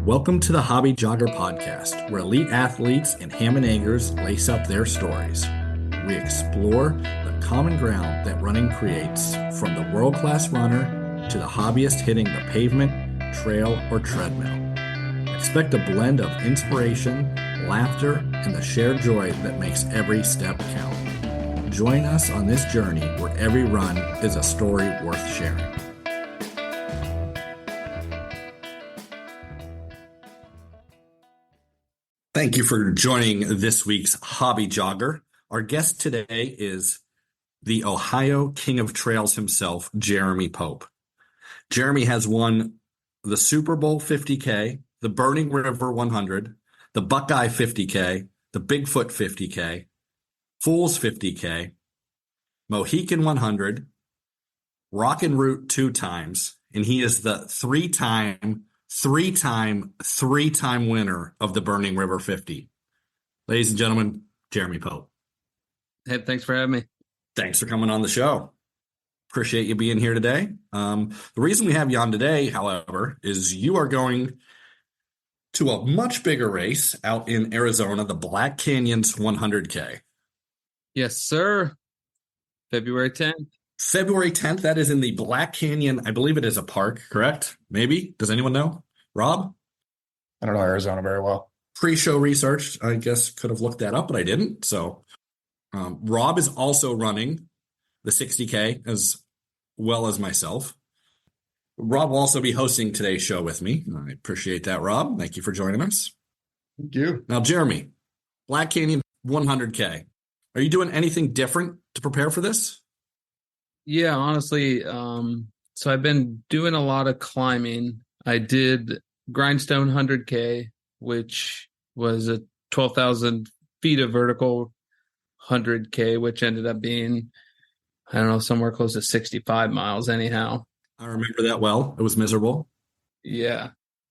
Welcome to the Hobby Jogger Podcast, where elite athletes and ham and eggers lace up their stories. We explore the common ground that running creates, from the world-class runner to the hobbyist hitting the pavement, trail, or treadmill. Expect a blend of inspiration, laughter, and the shared joy that makes every step count. Join us on this journey where every run is a story worth sharing. Thank you for joining this week's Hobby Jogger. Our guest today is the Ohio King of Trails himself, Jeremy Pope. Jeremy has won the Super Bowl 50K, the Burning River 100, the Buckeye 50K, the Bigfoot 50K, Fools 50K, Mohican 100, Rockin' Route 2 times, and he is the three-time winner of the Burning River 50. Ladies and gentlemen, Jeremy Pope. Hey, thanks for having me. Thanks for coming on the show. Appreciate you being here today. The reason we have you on today, however, is you are going to a much bigger race out in Arizona, the Black Canyons 100K. Yes, sir. February 10th. February 10th, that is in the Black Canyon. I believe it is a park, correct? Maybe? Does anyone know? Rob? I don't know Arizona very well. Pre-show research, I guess, could have looked that up, but I didn't. So Rob is also running the 60K as well as myself. Rob will also be hosting today's show with me. I appreciate that, Rob. Thank you for joining us. Thank you. Now, Jeremy, Black Canyon 100K. Are you doing anything different to prepare for this? Yeah, honestly, so I've been doing a lot of climbing. I did Grindstone 100K, which was a 12,000 feet of vertical 100K, which ended up being, I don't know, somewhere close to 65 miles anyhow. I remember that well. It was miserable. Yeah.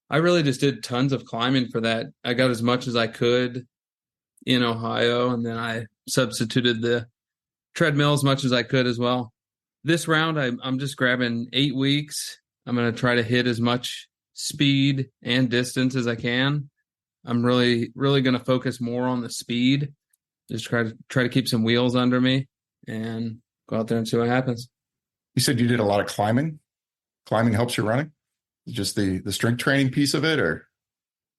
I really just did tons of climbing for that. I got as much as I could in Ohio, and then I substituted the treadmill as much as I could as well. This round, I'm just grabbing 8 weeks. I'm going to try to hit as much speed and distance as I can. I'm really going to focus more on the speed. Just try to keep some wheels under me and go out there and see what happens. You said you did a lot of climbing. Climbing helps you running? Just the strength training piece of it, or?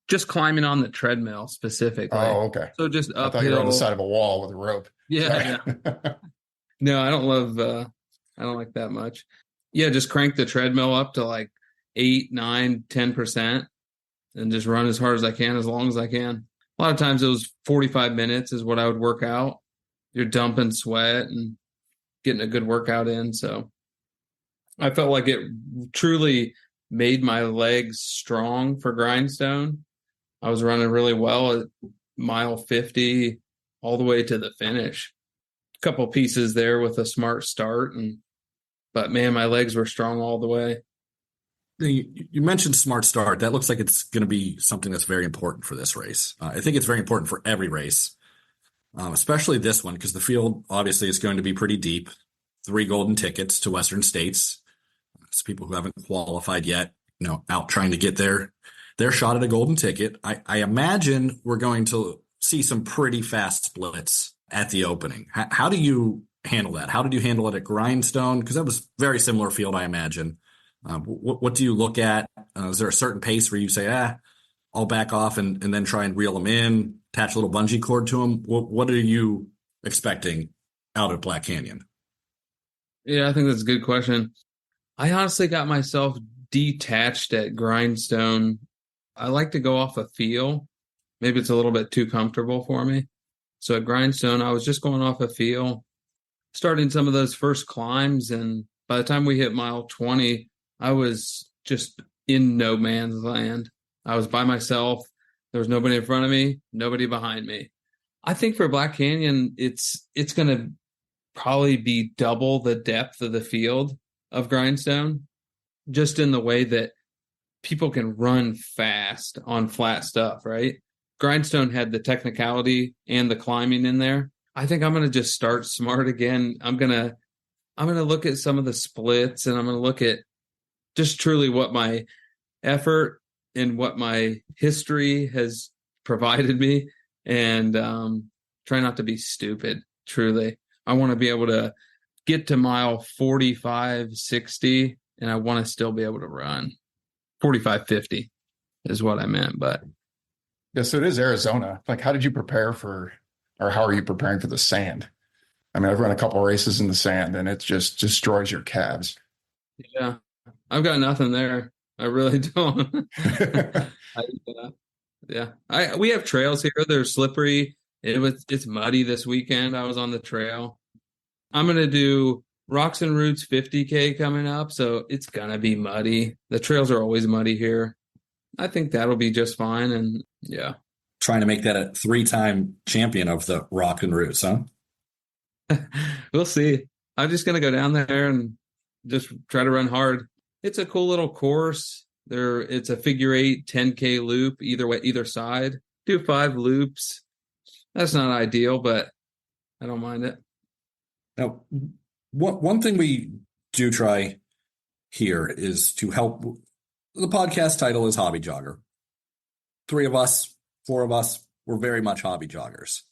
Just climbing on the treadmill specifically. Oh, okay. So just uphill. I thought you were on the side of a wall with a rope. Yeah. No, I don't like that much. Yeah, just crank the treadmill up to like 8, 9, 10% and just run as hard as I can, as long as I can. A lot of times it was 45 minutes is what I would work out. You're dumping sweat and getting a good workout in. So I felt like it truly made my legs strong for Grindstone. I was running really well at mile 50 all the way to the finish. A couple pieces there with a smart start, but man, my legs were strong all the way. You mentioned smart start. That looks like it's going to be something that's very important for this race. I think it's very important for every race, especially this one, because the field obviously is going to be pretty deep. 3 golden tickets to Western States. It's people who haven't qualified yet, out trying to get their shot at a golden ticket. I imagine we're going to see some pretty fast splits at the opening. How do you handle that? How did you handle it at Grindstone? Because that was very similar field, I imagine. What do you look at? Is there a certain pace where you say, I'll back off and then try and reel them in, attach a little bungee cord to them? What are you expecting out at Black Canyon? Yeah, I think that's a good question. I honestly got myself detached at Grindstone. I like to go off a feel. Maybe it's a little bit too comfortable for me. So at Grindstone, I was just going off a feel, starting some of those first climbs. And by the time we hit mile 20, I was just in no man's land. I was by myself. There was nobody in front of me, nobody behind me. I think for Black Canyon, it's going to probably be double the depth of the field of Grindstone, just in the way that people can run fast on flat stuff, right? Grindstone had the technicality and the climbing in there. I think I'm going to just start smart again. I'm going to look at some of the splits, and I'm going to look at just truly what my effort in what my history has provided me, and try not to be stupid. Truly, I want to be able to get to mile 45, 60, and I want to still be able to run 45, 50 is what I meant. But Yeah, so it is Arizona. Like, how did you prepare for, or how are you preparing for the sand? I mean, I've run a couple of races in the sand, and it just destroys your calves. yeah, I've got nothing there. I really don't. We have trails here. They're slippery. It's muddy this weekend. I was on the trail. I'm gonna do Rocks and Roots 50K coming up, so it's gonna be muddy. The trails are always muddy here. I think that'll be just fine. And yeah, Trying to make that a 3-time champion of the Rock and Roots, huh? we'll see. I'm just gonna go down there and just try to run hard. It's a cool little course. It's a figure 8 10K loop either way, either side. Do 5 loops. That's not ideal, but I don't mind it. Now, one thing we do try here is to help. The podcast title is Hobby Jogger. 3 of us, 4 of us, we're very much hobby joggers.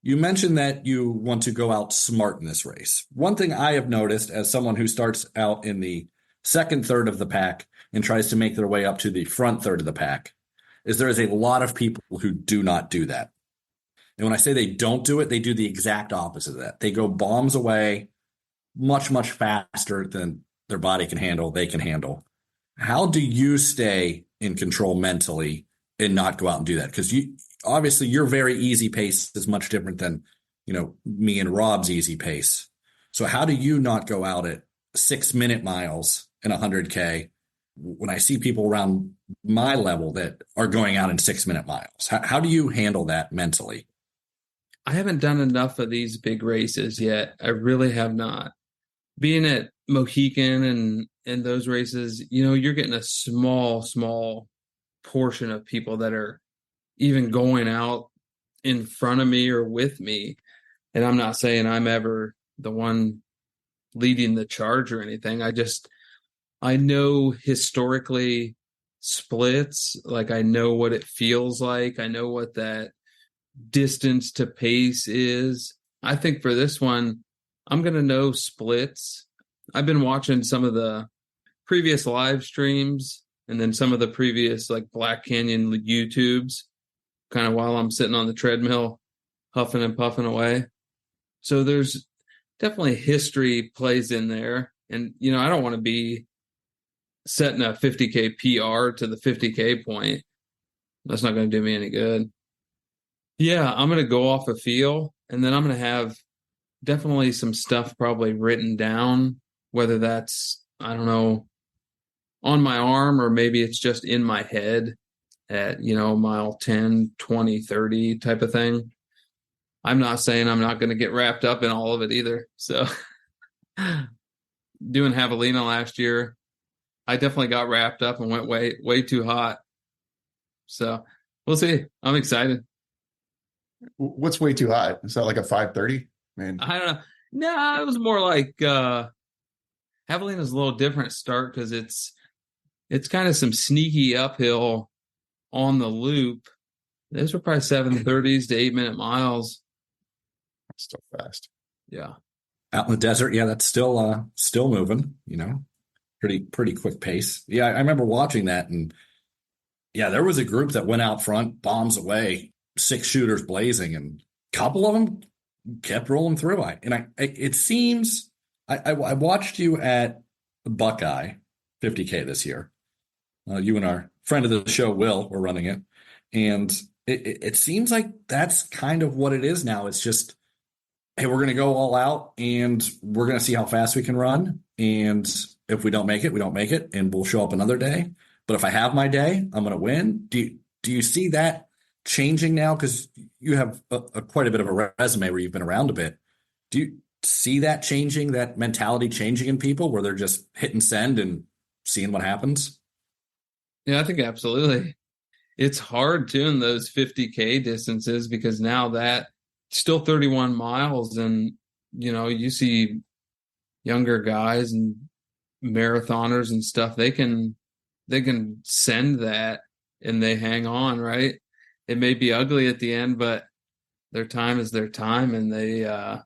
You mentioned that you want to go out smart in this race. One thing I have noticed as someone who starts out in the second third of the pack and tries to make their way up to the front third of the pack is there is a lot of people who do not do that. And when I say they don't do it, they do the exact opposite of that. They go bombs away much, much faster than their body can handle, they can handle. How do you stay in control mentally and not go out and do that? Because obviously your very easy pace is much different than, me and Rob's easy pace. So how do you not go out at 6-minute miles in 100K when I see people around my level that are going out in 6-minute miles? How do you handle that mentally? I haven't done enough of these big races yet. I really have not. Being at Mohican and those races, you're getting a small portion of people that are even going out in front of me or with me. And I'm not saying I'm ever the one leading the charge or anything. I know historically splits, like I know what it feels like. I know what that distance to pace is. I think for this one, I'm going to know splits. I've been watching some of the previous live streams and then some of the previous like Black Canyon YouTubes kind of while I'm sitting on the treadmill, huffing and puffing away. So there's definitely history plays in there. And, I don't want to be setting a 50K PR to the 50K point. That's not going to do me any good. Yeah, I'm going to go off a feel, and then I'm going to have definitely some stuff probably written down, whether that's, I don't know, on my arm or maybe it's just in my head at, mile 10, 20, 30 type of thing. I'm not saying I'm not going to get wrapped up in all of it either. So doing Javelina last year, I definitely got wrapped up and went way too hot. So we'll see. I'm excited. What's way too hot? Is that like a 5:30? Man, I don't know. No, it was more like Javelina is a little different start because it's kind of some sneaky uphill on the loop. Those were probably 7:30s to 8-minute miles. that's still fast. Yeah. Out in the desert, yeah, that's still moving, pretty quick pace. Yeah, I remember watching that, and yeah, there was a group that went out front, bombs away, 6 shooters blazing, and a couple of them kept rolling through. It seems I watched you at Buckeye 50K this year. You and our friend of the show, Will, were running it, and it seems like that's kind of what it is now. It's just, hey, we're going to go all out, and we're going to see how fast we can run, and if we don't make it, we don't make it, and we'll show up another day. But if I have my day, I'm going to win. Do you see that changing now? Because you have quite a bit of a resume where you've been around a bit. Do you see that changing, that mentality changing in people where they're just hitting send and seeing what happens? Yeah, I think absolutely. It's hard too in those 50K distances because now that still 31 miles and, you see younger guys and marathoners and stuff, they can send that and they hang on, right? It may be ugly at the end, but their time is their time, and they are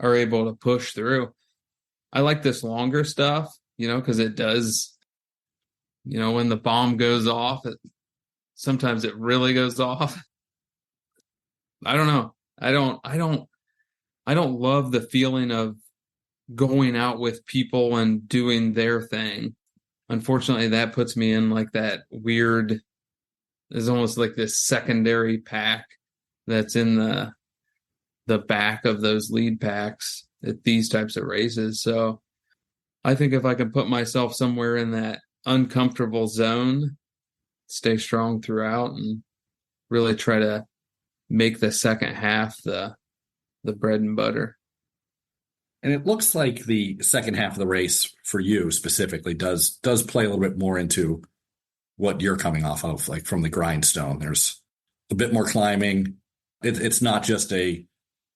able to push through. I like this longer stuff, because it does, when the bomb goes off, sometimes it really goes off. I don't know. I don't love the feeling of going out with people and doing their thing. Unfortunately, that puts me in like that weird, there's almost like this secondary pack that's in the back of those lead packs at these types of races. So I think if I can put myself somewhere in that uncomfortable zone, stay strong throughout, and really try to make the second half the bread and butter. And it looks like the second half of the race for you specifically does play a little bit more into what you're coming off of, like from the grindstone. There's a bit more climbing. It's not just a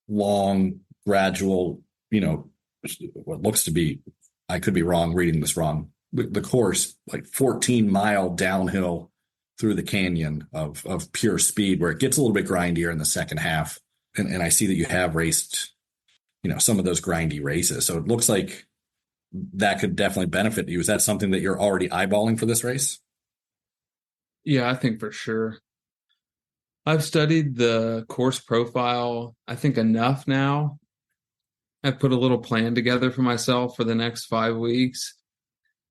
long, gradual, what looks to be, I could be wrong, reading this wrong, the course, like 14-mile downhill through the canyon of pure speed, where it gets a little bit grindier in the second half. And I see that you have raced, some of those grindy races. So it looks like that could definitely benefit you. Is that something that you're already eyeballing for this race? Yeah, I think for sure. I've studied the course profile, I think, enough now. I've put a little plan together for myself for the next 5 weeks.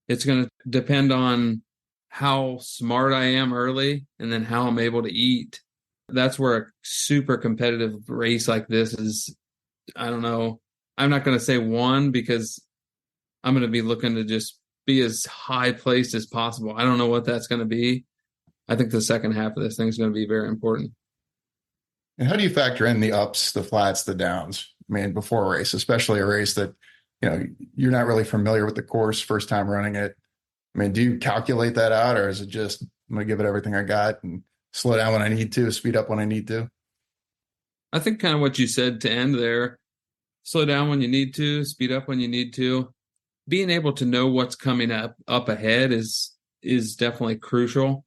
It's going to depend on how smart I am early and then how I'm able to eat. That's where a super competitive race like this is. I don't know. I'm not going to say one, because I'm going to be looking to just be as high placed as possible. I don't know what that's going to be. I think the second half of this thing is going to be very important. And how do you factor in the ups, the flats, the downs? I mean, before a race, especially a race that, you're not really familiar with the course, first time running it. I mean, do you calculate that out, or is it just, I'm going to give it everything I got and slow down when I need to, speed up when I need to? I think kind of what you said to end there, slow down when you need to, speed up when you need to. Being able to know what's coming up ahead is definitely crucial.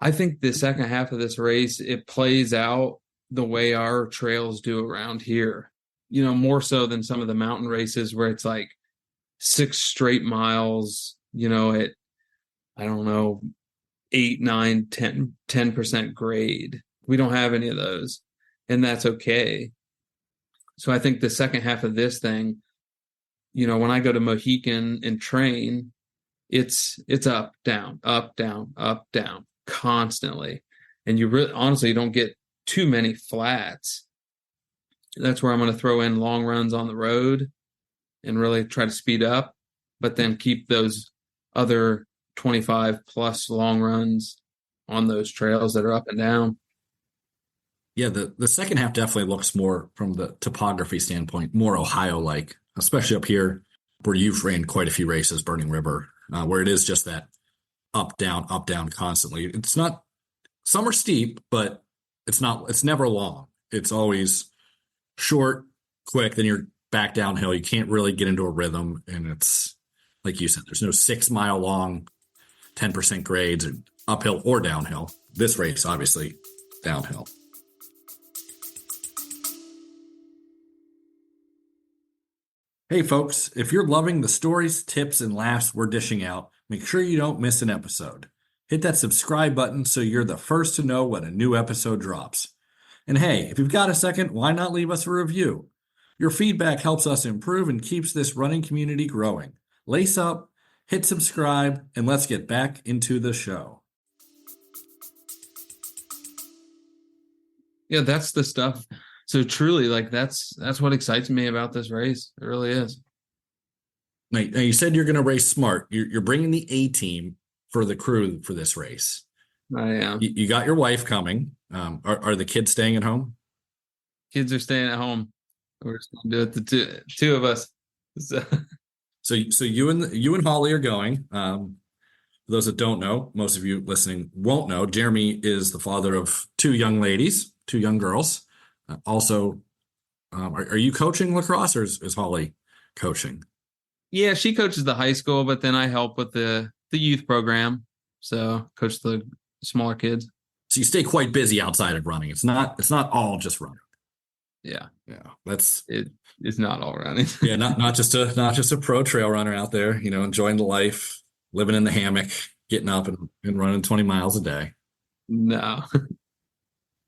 I think the second half of this race, it plays out the way our trails do around here, more so than some of the mountain races where it's like 6 straight miles, at, I don't know, 8, 9, 10% grade. We don't have any of those, and that's okay. So I think the second half of this thing, when I go to Mohican and train, it's up, down, up, down constantly. And you really, honestly, you don't get too many flats. That's where I'm going to throw in long runs on the road and really try to speed up, but then keep those other 25 plus long runs on those trails that are up and down. Yeah, the second half definitely looks more, from the topography standpoint, more Ohio-like, especially up here where you've ran quite a few races, Burning River, where it is just that up, down constantly. It's not, some are steep, but it's never long. It's always short, quick, then you're back downhill. You can't really get into a rhythm. And it's, like you said, there's no 6-mile long, 10% grades, or uphill or downhill. This race, obviously, downhill. Hey folks, if you're loving the stories, tips, and laughs we're dishing out, make sure you don't miss an episode. Hit that subscribe button so you're the first to know when a new episode drops. And hey, if you've got a second, why not leave us a review? Your feedback helps us improve and keeps this running community growing. Lace up, hit subscribe, and let's get back into the show. Yeah, that's the stuff. So truly, like that's what excites me about this race. It really is. Now you said you're going to race smart. You're bringing the A team for the crew for this race. I am. You got your wife coming. Are the kids staying at home? Kids are staying at home. We're just going to do it, the two of us. So you and Holly are going. For those that don't know, most of you listening won't know, Jeremy is the father of 2 young ladies, 2 young girls. Also, are you coaching lacrosse, or is Holly coaching? Yeah, she coaches the high school, but then I help with the the youth program. So coach the smaller kids. So you stay quite busy outside of running. It's not all just running. Yeah. It's not all running. Yeah, not just a pro trail runner out there, enjoying the life, living in the hammock, getting up and running 20 miles a day. No.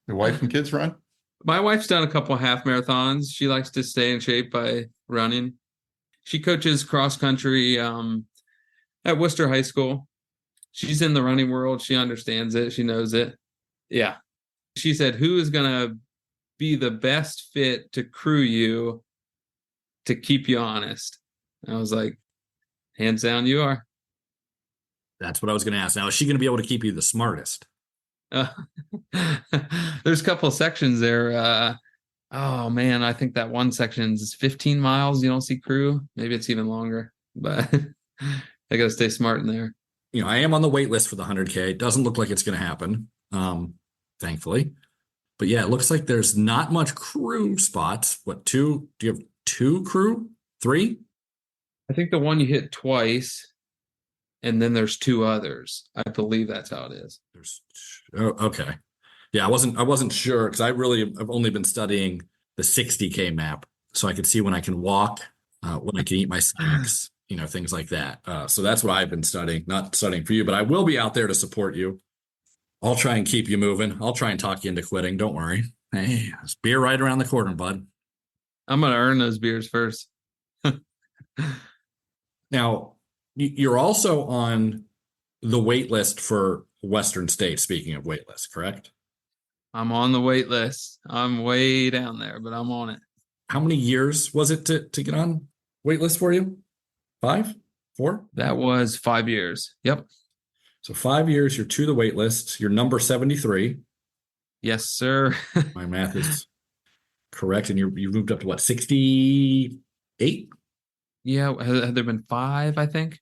Your wife and kids run? My wife's done a couple of half marathons. She likes to stay in shape by running. She coaches cross country at Worcester High School. She's in the running world. She understands it. She knows it. Yeah. She said, who is going to be the best fit to crew you to keep you honest? And I was like, hands down, you are. That's what I was going to ask. Now, is she going to be able to keep you the smartest? There's a couple of sections there. Oh man, I think that one section is 15 miles. You don't see crew. Maybe it's even longer, but I got to stay smart in there. I am on the wait list for the 100K. It doesn't look like it's going to happen, thankfully. But yeah, it looks like there's not much crew spots. What, two? Do you have two crew? Three? I think the one you hit twice, and then there's two others. I believe that's how it is. Okay. Yeah, I wasn't sure because I've only been studying the 60K map, so I could see when I can walk, when I can eat my snacks, things like that. So that's what I've been studying, not studying for you, but I will be out there to support you. I'll try and keep you moving. I'll try and talk you into quitting. Don't worry. Hey, there's beer right around the corner, bud. I'm going to earn those beers first. Now, you're also on the wait list for Western States, speaking of wait list, correct? I'm on the wait list. I'm way down there, but I'm on it. How many years was it to get on wait list for you? 5? 4? That was 5 years. Yep. So 5 years, you're to the wait list. You're number 73. Yes, sir. My math is correct. And you moved up to what, 68? Yeah. Have there been 5, I think?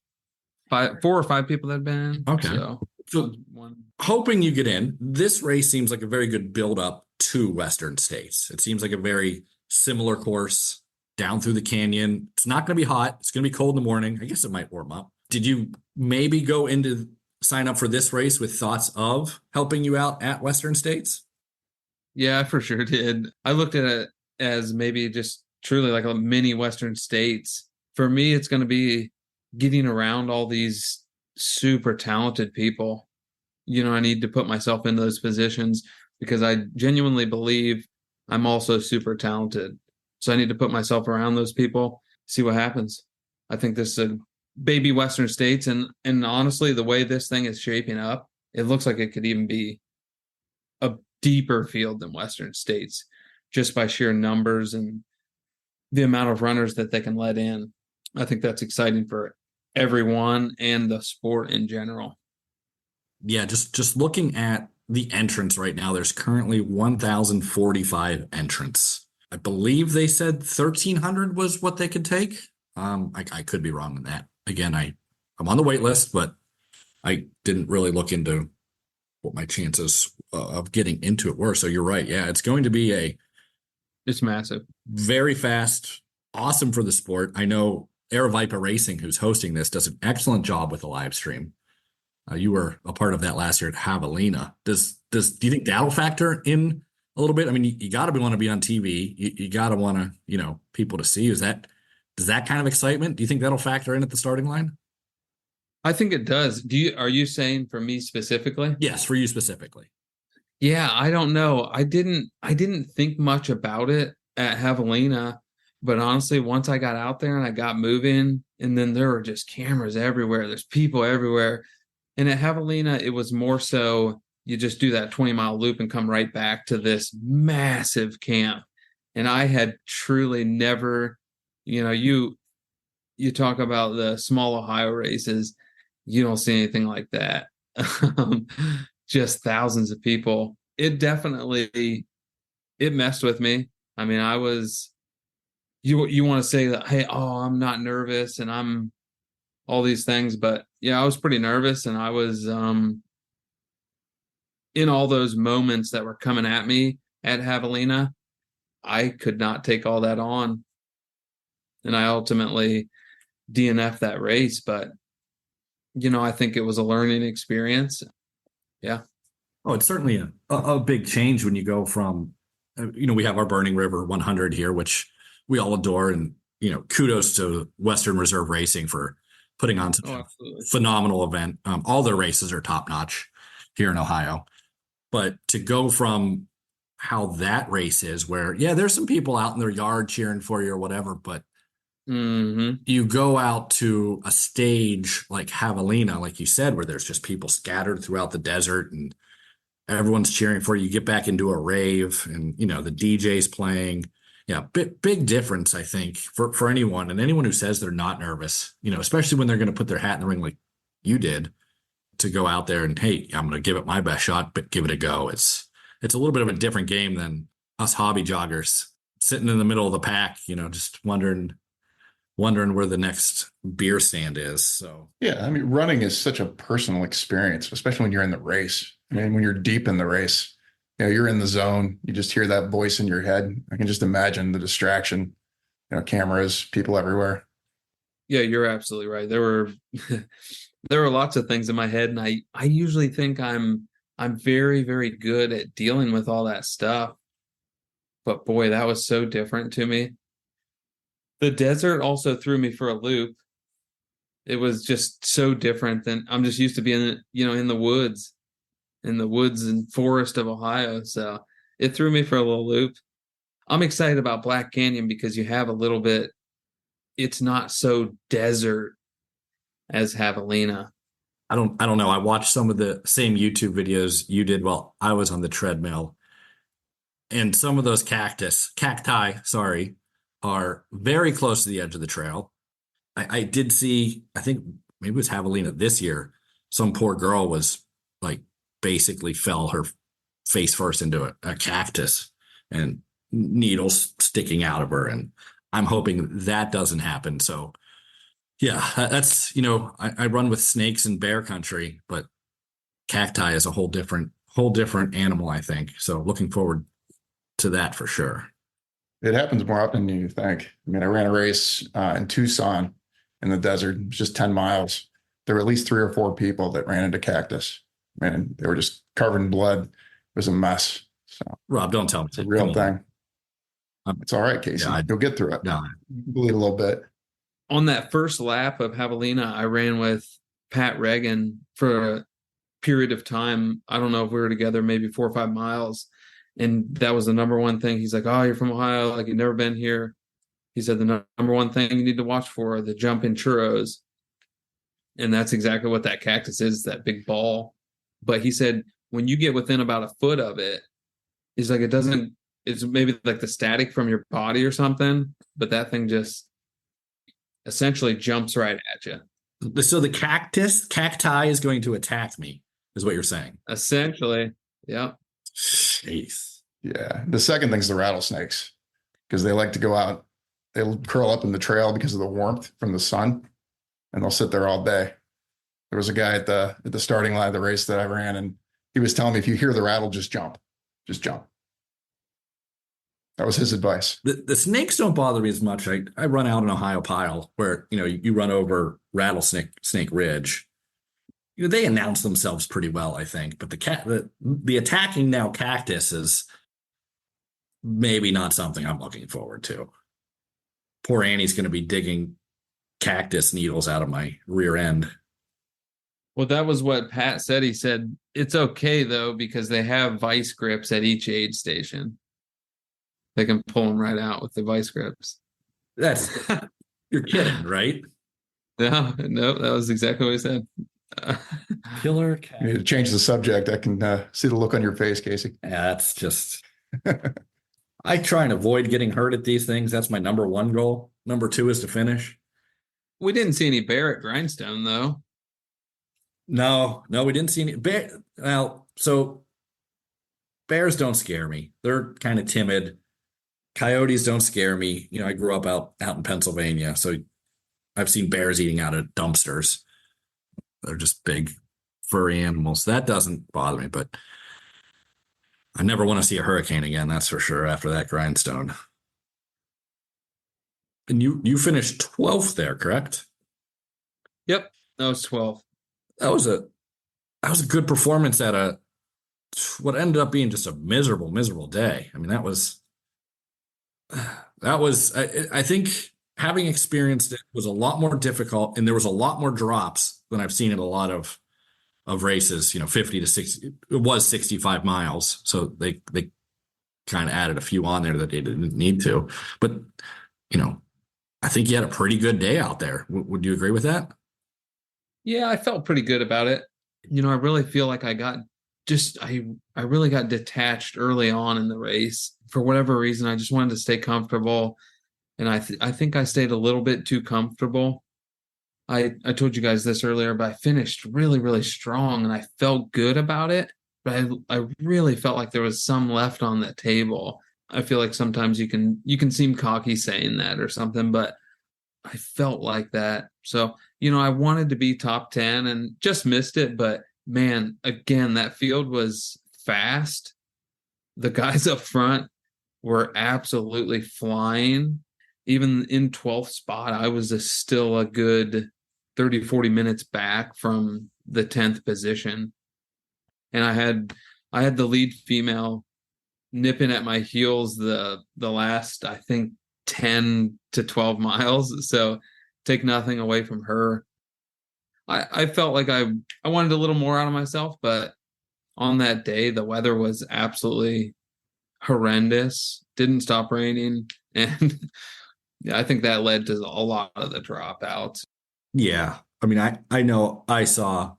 4 or 5 people that have been in. Okay. So hoping you get in. This race seems like a very good build up to Western States. It seems like a very similar course down through the canyon. It's not going to be hot. It's going to be cold in the morning. I guess it might warm up. Did you maybe go into sign up for this race with thoughts of helping you out at Western States? Yeah, I for sure did. I looked at it as maybe just truly like a mini Western States. For me, it's going to be getting around all these super talented people. I need to put myself in those positions because I genuinely believe I'm also super talented. So I need to put myself around those people, see what happens. I think this is a baby Western States. And honestly, the way this thing is shaping up, it looks like it could even be a deeper field than Western States just by sheer numbers and the amount of runners that they can let in. I think that's exciting for everyone and the sport in general. Yeah, just looking at the entrance right now, there's currently 1,045 entrants. I believe they said 1,300 was what they could take. I could be wrong on that. Again, I'm on the wait list, but I didn't really look into what my chances of getting into it were. So you're right. Yeah, it's going to be it's massive, very fast, awesome for the sport. I know Vipa Racing, who's hosting this, does an excellent job with the live stream. You were a part of that last year at Javelina. Do you think that'll factor in a little bit? I mean, you got to want to be on TV. You got to want to, people to see you. Does that kind of excitement? Do you think that'll factor in at the starting line? I think it does. Are you saying for me specifically? Yes, for you specifically. Yeah, I don't know. I didn't think much about it at Javelina, but honestly, once I got out there and I got moving, and then there were just cameras everywhere. There's people everywhere. And at Javelina, it was more so you just do that 20-mile loop and come right back to this massive camp. And I had truly never, you talk about the small Ohio races, you don't see anything like that. Just thousands of people. It messed with me. I mean, I was, you want to say that, hey, I'm not nervous and I'm all these things, but yeah, I was pretty nervous, and I was in all those moments that were coming at me at Javelina. I could not take all that on, and I ultimately DNF'd that race. But I think it was a learning experience. Yeah. Oh, it's certainly a big change when you go from, we have our Burning River 100 here, which we all adore. And, kudos to Western Reserve Racing for putting on such Oh, a absolutely. phenomenal event. All their races are top notch here in Ohio. But to go from how that race is, where, yeah, there's some people out in their yard cheering for you or whatever, but you go out to a stage like Javelina, like you said, where there's just people scattered throughout the desert and everyone's cheering for you. You get back into a rave and, the DJ's playing. Yeah, big difference, I think, for anyone and anyone who says they're not nervous, especially when they're going to put their hat in the ring like you did, to go out there and, hey, I'm going to give it my best shot, but give it a go. It's a little bit of a different game than us hobby joggers sitting in the middle of the pack, just wondering where the next beer stand is. So Yeah, I mean, running is such a personal experience, especially when you're in the race. I mean, when you're deep in the race, you're in the zone. You just hear that voice in your head. I can just imagine the distraction, cameras, people everywhere. Yeah, you're absolutely right. There were there were lots of things in my head, and I usually think I'm very, very good at dealing with all that stuff. But boy, that was so different to me. The desert also threw me for a loop. It was just so different than I'm just used to being, in the woods and forest of Ohio. So it threw me for a little loop. I'm excited about Black Canyon because you have a little bit, it's not so desert as Javelina. I don't know. I watched some of the same YouTube videos you did while I was on the treadmill. And some of those cacti, sorry, are very close to the edge of the trail. I did see, I think maybe it was Javelina this year, some poor girl was like basically fell her face first into a cactus and needles sticking out of her. And I'm hoping that doesn't happen. So yeah, that's, I run with snakes in bear country, but cacti is a whole different animal, I think. So looking forward to that for sure. It happens more often than you think. I mean, I ran a race in Tucson in the desert, just 10 miles. There were at least 3 or 4 people that ran into cactus. Man, they were just covered in blood. It was a mess. So, Rob, don't tell me. It's a real thing. It's all right, Casey. Yeah, You'll get through it. No. Bleed a little bit. On that first lap of Javelina, I ran with Pat Reagan for a period of time. I don't know if we were together, maybe 4 or 5 miles. And that was the number one thing. He's like, oh, you're from Ohio. Like, you've never been here. He said the number one thing you need to watch for are the jumping churros. And that's exactly what that cactus is, that big ball. But he said, when you get within about a foot of it, he's like, it's maybe like the static from your body or something. But that thing just essentially jumps right at you. So the cacti is going to attack me, is what you're saying. Essentially. Yeah. Jeez. Yeah. The second thing's the rattlesnakes, because they like to go out. They'll curl up in the trail because of the warmth from the sun, and they'll sit there all day. There was a guy at the starting line of the race that I ran, and he was telling me, if you hear the rattle, just jump. Just jump. That was his advice. The snakes don't bother me as much. I run out in Ohio Pile where, you run over Rattlesnake Ridge. They announce themselves pretty well, I think. But the attacking now cactus is maybe not something I'm looking forward to. Poor Annie's going to be digging cactus needles out of my rear end. Well, that was what Pat said. He said, it's okay, though, because they have vice grips at each aid station. They can pull them right out with the vice grips. You're kidding, right? No, that was exactly what he said. Killer cat. You need to change the subject. I can see the look on your face, Casey. Yeah, that's just. I try and avoid getting hurt at these things. That's my number one goal. Number 2 is to finish. We didn't see any bear at Grindstone, though. No, we didn't see any bear. Well, so bears don't scare me. They're kind of timid. Coyotes don't scare me. I grew up out in Pennsylvania, so I've seen bears eating out of dumpsters. They're just big, furry animals. That doesn't bother me, but I never want to see a hurricane again, that's for sure, after that Grindstone. And you finished 12th there, correct? Yep, that was 12. that was a good performance at what ended up being just a miserable day. I mean, I think having experienced it was a lot more difficult, and there was a lot more drops than I've seen in a lot of races, 50 to 60. It was 65 miles. So they kind of added a few on there that they didn't need to. But, I think you had a pretty good day out there. Would you agree with that? Yeah, I felt pretty good about it. I really feel like I really got detached early on in the race. For whatever reason, I just wanted to stay comfortable. And I think I stayed a little bit too comfortable. I told you guys this earlier, but I finished really, really strong and I felt good about it. But I really felt like there was some left on the table. I feel like sometimes you can seem cocky saying that or something, but I felt like that. So, I wanted to be top 10 and just missed it. But man, again, that field was fast. The guys up front were absolutely flying. Even in 12th spot, I was still a good 30, 40 minutes back from the 10th position. And I had the lead female nipping at my heels the last, I think, 10 to 12 miles. So take nothing away from her. I felt like I wanted a little more out of myself, but on that day, the weather was absolutely horrendous. Didn't stop raining. And yeah, I think that led to a lot of the dropouts. Yeah. I mean, I know I saw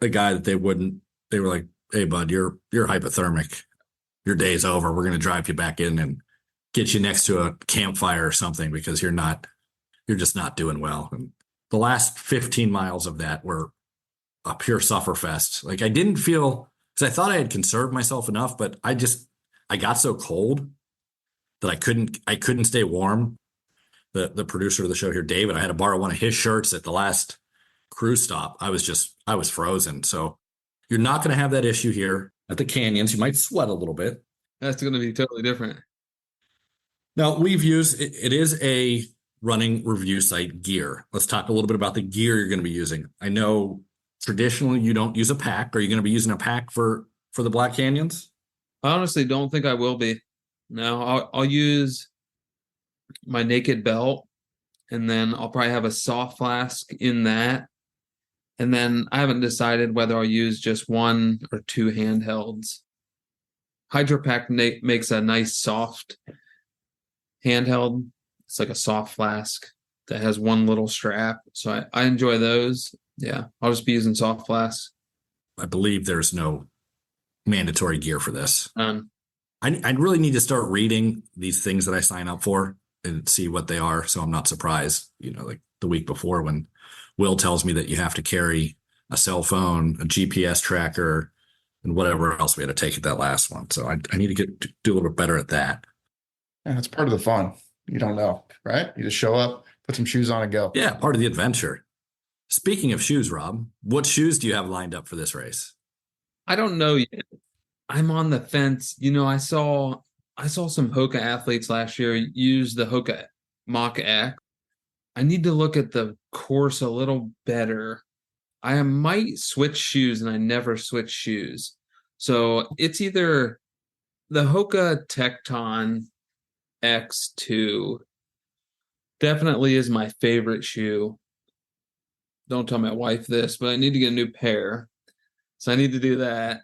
a guy that they were like, hey, bud, you're hypothermic. Your day's over. We're going to drive you back in and get you next to a campfire or something because you're just not doing well. And the last 15 miles of that were a pure sufferfest. Like I didn't feel, because I thought I had conserved myself enough, but I got so cold that I couldn't stay warm. The producer of the show here, David, I had to borrow one of his shirts at the last cruise stop. I was frozen. So you're not going to have that issue here at the canyons. You might sweat a little bit. That's going to be totally different. Now it is a running review site, Gear. Let's talk a little bit about the gear you're going to be using. I know traditionally you don't use a pack. Are you going to be using a pack for the Black Canyons? I honestly don't think I will be. No, I'll use my naked belt, and then I'll probably have a soft flask in that. And then I haven't decided whether I'll use just one or two handhelds. HydroPack makes a nice soft handheld. It's like a soft flask that has one little strap. So I enjoy those. Yeah, I'll just be using soft flasks. I believe there's no mandatory gear for this. I really need to start reading these things that I sign up for and see what they are. So I'm not surprised, like the week before when Will tells me that you have to carry a cell phone, a GPS tracker, and whatever else we had to take at that last one. So I need to do a little bit better at that. And it's part of the fun. You don't know, right? You just show up, put some shoes on and go. Yeah, part of the adventure. Speaking of shoes, Rob, what shoes do you have lined up for this race? I don't know yet. I'm on the fence. I saw some Hoka athletes last year use the Hoka Mach X. I need to look at the course a little better. I might switch shoes, and I never switch shoes. So it's either the Hoka Tecton X2 definitely is my favorite shoe. Don't tell my wife this, but I need to get a new pair. So I need to do that.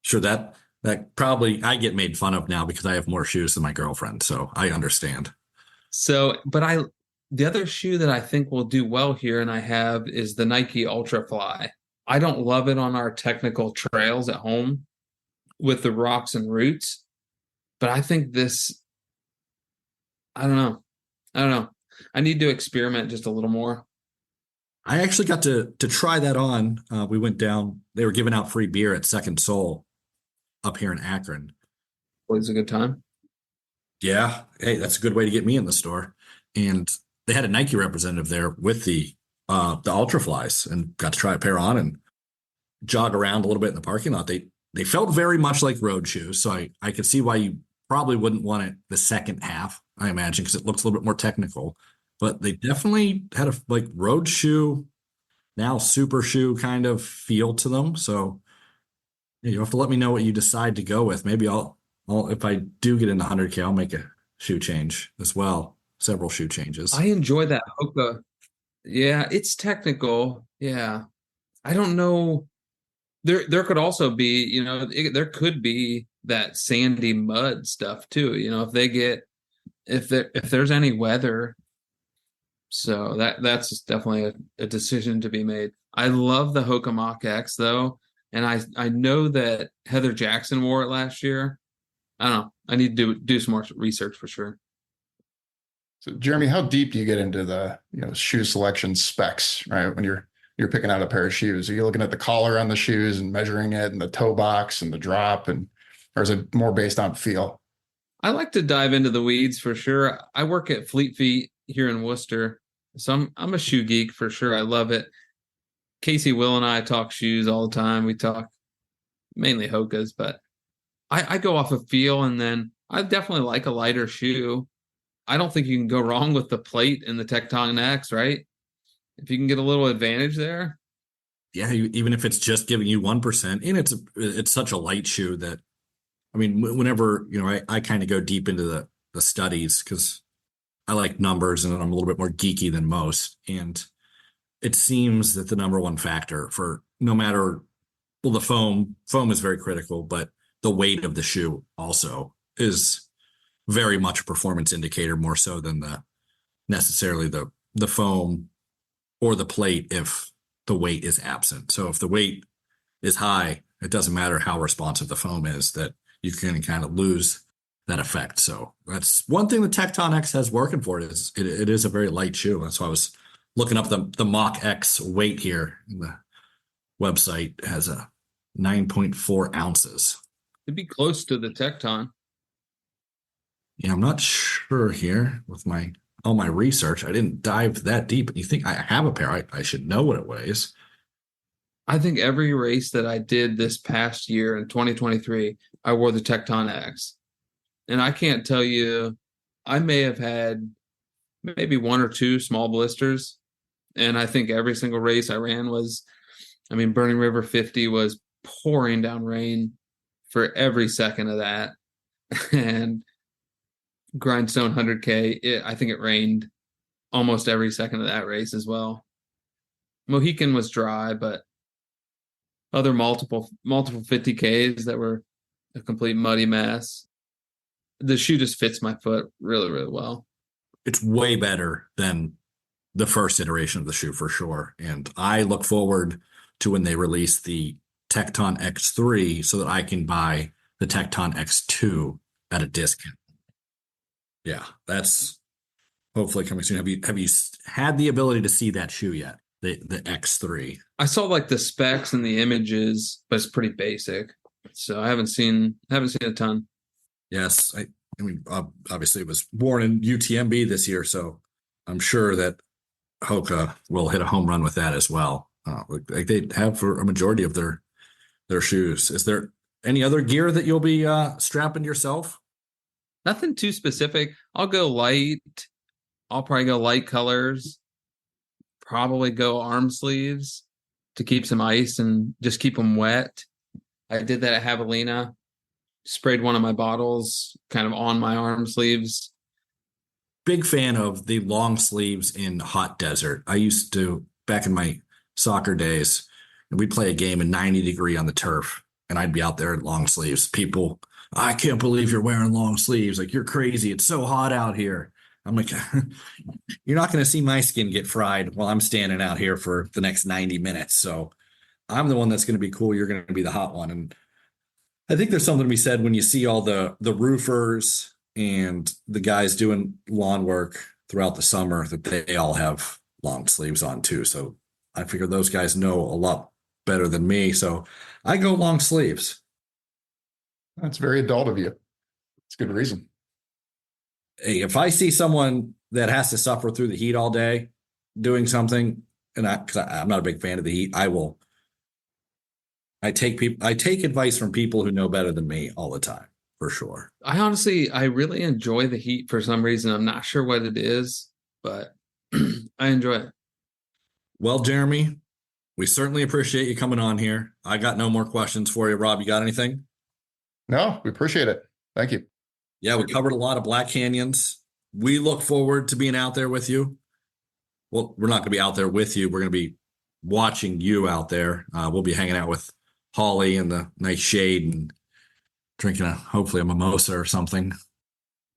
Sure, that probably I get made fun of now because I have more shoes than my girlfriend, so I understand. So, but the other shoe that I think will do well here and I have is the Nike UltraFly. I don't love it on our technical trails at home with the rocks and roots, but I think this, I don't know. I need to experiment just a little more. I actually got to try that on. We went down, they were giving out free beer at Second Soul up here in Akron. Was a good time. Yeah. Hey, that's a good way to get me in the store. And they had a Nike representative there with the UltraFlies and got to try a pair on and jog around a little bit in the parking lot. They felt very much like road shoes. So I could see why you probably wouldn't want it the second half, I imagine, because it looks a little bit more technical. But they definitely had a road shoe now super shoe kind of feel to them. So you have to let me know what you decide to go with. Maybe I'll if I do get into 100K, I'll make a shoe change as well. Several shoe changes. I enjoy that Hoka. Yeah, it's technical. Yeah. I don't know. There could also be, there could be that sandy mud stuff too. If there's any weather, so that's definitely a decision to be made. I love the Hoka Mach X though, and I know that Heather Jackson wore it last year. I don't know. I need to do some more research for sure. So Jeremy, how deep do you get into the shoe selection specs, right? When you're picking out a pair of shoes, are you looking at the collar on the shoes and measuring it and the toe box and the drop, or is it more based on feel? I like to dive into the weeds for sure. I work at Fleet Feet here in Worcester, so I'm a shoe geek for sure. I love it. Casey, Will, and I talk shoes all the time. We talk mainly Hokas, but I go off of feel, and then I definitely like a lighter shoe. I don't think you can go wrong with the plate and the Tecton X, right? If you can get a little advantage there. Yeah, even if it's just giving you 1%, and it's such a light shoe that, I mean, whenever, I kind of go deep into the studies because I like numbers and I'm a little bit more geeky than most. And it seems that the number one factor for no matter, well, the foam is very critical, but the weight of the shoe also is very much a performance indicator, more so than necessarily the foam or the plate if the weight is absent. So if the weight is high, it doesn't matter how responsive the foam is, that you can kind of lose that effect. So that's one thing the Tecton X has working for it is it is a very light shoe. That's why I was looking up the Mach X weight here. The website has a 9.4 ounces. It'd be close to the Tecton. Yeah, I'm not sure here with all my research. I didn't dive that deep. You think I have a pair? I should know what it weighs. I think every race that I did this past year in 2023, I wore the Tecton X. And I can't tell you, I may have had maybe one or two small blisters. And I think every single race I ran Burning River 50 was pouring down rain for every second of that. And Grindstone 100K, I think it rained almost every second of that race as well. Mohican was dry, but other multiple 50Ks that were a complete muddy mess. The shoe just fits my foot really, really well. It's way better than the first iteration of the shoe for sure. And I look forward to when they release the Tecton X3 so that I can buy the Tecton X2 at a discount. Yeah, that's hopefully coming soon. Have you had the ability to see that shoe yet? The X3. I saw like the specs and the images, but it's pretty basic. So I haven't seen a ton. Yes, I mean, obviously it was born in UTMB this year, so I'm sure that Hoka will hit a home run with that as well. Like they have for a majority of their shoes. Is there any other gear that you'll be strapping yourself? Nothing too specific. I'll go light. I'll probably go light colors. Probably go arm sleeves to keep some ice and just keep them wet. I did that at Javelina. Sprayed one of my bottles kind of on my arm sleeves. Big fan of the long sleeves in hot desert. I used to, back in my soccer days, and we'd play a game in 90 degree on the turf, and I'd be out there in long sleeves. People, I can't believe you're wearing long sleeves. Like, you're crazy. It's so hot out here. I'm like, you're not going to see my skin get fried while I'm standing out here for the next 90 minutes. So I'm the one that's going to be cool. You're going to be the hot one. And I think there's something to be said when you see all the roofers and the guys doing lawn work throughout the summer that they all have long sleeves on too. So I figure those guys know a lot better than me. So I go long sleeves. That's very adult of you. It's a good reason. Hey, if I see someone that has to suffer through the heat all day doing something, and I'm not a big fan of the heat, I take advice from people who know better than me all the time, for sure. I really enjoy the heat for some reason. I'm not sure what it is, but I enjoy it. Well, Jeremy, We certainly appreciate you coming on here. I got no more questions for you. Rob, you got anything? No, we appreciate it. Thank you. Yeah, we covered a lot of Black Canyons. We look forward to being out there with you. Well, we're not going to be out there with you. We're going to be watching you out there. We'll be hanging out with Holly in the nice shade and drinking hopefully a mimosa or something.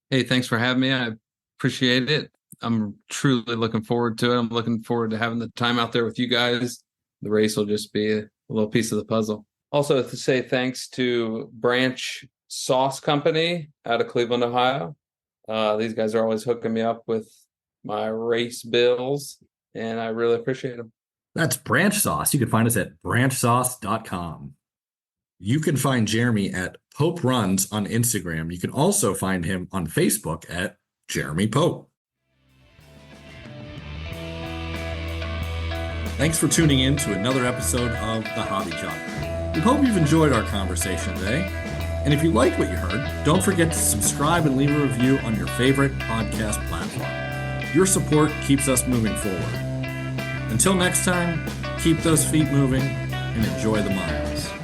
Hey, thanks for having me. I appreciate it. I'm truly looking forward to it. I'm looking forward to having the time out there with you guys. The race will just be a little piece of the puzzle. Also, to say thanks to Branch Sauce Company out of Cleveland, Ohio. These guys are always hooking me up with my race bills, and I really appreciate them. That's Branch Sauce. You can find us at branchsauce.com. You can find Jeremy at Pope Runs on Instagram. You can also find him on Facebook at Jeremy Pope. Thanks for tuning in to another episode of The Hobby Chopper. We hope you've enjoyed our conversation today. And if you liked what you heard, don't forget to subscribe and leave a review on your favorite podcast platform. Your support keeps us moving forward. Until next time, keep those feet moving and enjoy the miles.